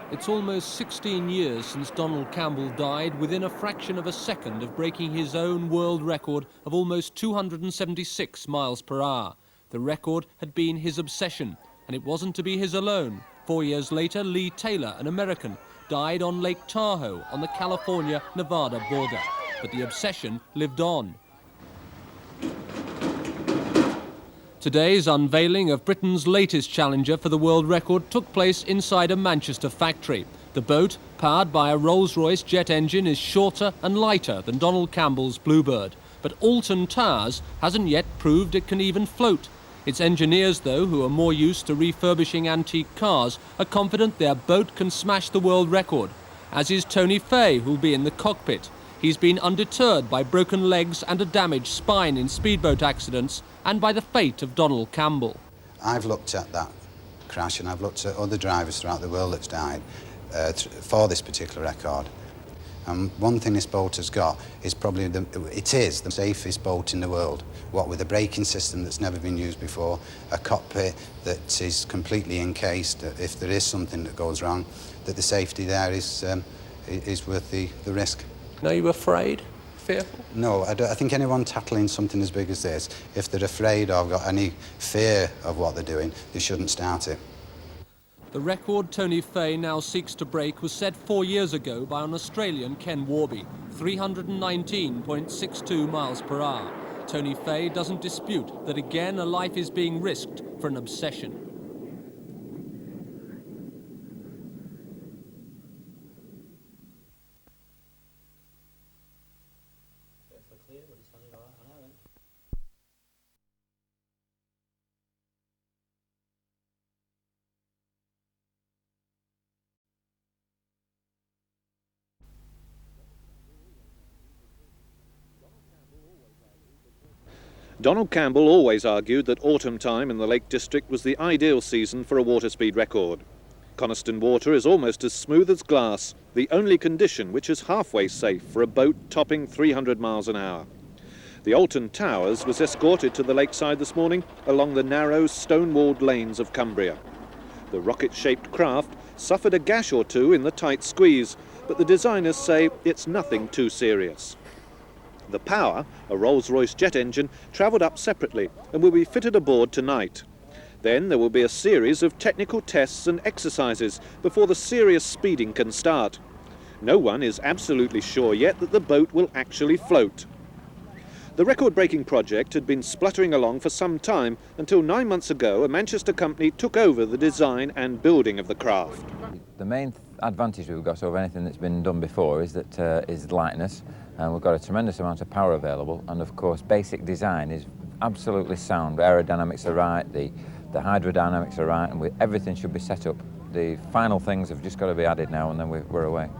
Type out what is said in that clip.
It's almost 16 years since Donald Campbell died within a fraction of a second of breaking his own world record of almost 276 miles per hour. The record had been his obsession, and it wasn't to be his alone. 4 years later, Lee Taylor, an American, died on Lake Tahoe on the California-Nevada border. But the obsession lived on. Today's unveiling of Britain's latest challenger for the world record took place inside a Manchester factory. The boat, powered by a Rolls-Royce jet engine, is shorter and lighter than Donald Campbell's Bluebird. But Alton Towers hasn't yet proved it can even float. Its engineers, though, who are more used to refurbishing antique cars, are confident their boat can smash the world record, as is Tony Fay, who'll be in the cockpit. He's been undeterred by broken legs and a damaged spine in speedboat accidents, and by the fate of Donald Campbell. I've looked at that crash and I've looked at other drivers throughout the world that's died for this particular record. And one thing this boat has got is probably it is the safest boat in the world. What with a braking system that's never been used before, a cockpit that is completely encased, that if there is something that goes wrong, that the safety there is worth the risk. Are you afraid? Fearful? No, I think anyone tackling something as big as this, if they're afraid or got any fear of what they're doing, they shouldn't start it. The record Tony Fay now seeks to break was set 4 years ago by an Australian, Ken Warby, 319.62 miles per hour. Tony Fay doesn't dispute that again a life is being risked for an obsession. Donald Campbell always argued that autumn time in the Lake District was the ideal season for a water speed record. Coniston water is almost as smooth as glass, the only condition which is halfway safe for a boat topping 300 miles an hour. The Alton Towers was escorted to the lakeside this morning along the narrow stone-walled lanes of Cumbria. The rocket-shaped craft suffered a gash or two in the tight squeeze, but the designers say it's nothing too serious. The Power, a Rolls-Royce jet engine, travelled up separately and will be fitted aboard tonight. Then there will be a series of technical tests and exercises before the serious speeding can start. No one is absolutely sure yet that the boat will actually float. The record-breaking project had been spluttering along for some time until 9 months ago a Manchester company took over the design and building of the craft. The main advantage we've got over anything that's been done before is that is lightness, and we've got a tremendous amount of power available, and of course basic design is absolutely sound. Aerodynamics are right, the hydrodynamics are right, and everything should be set up. The final things have just got to be added now, and then we're away.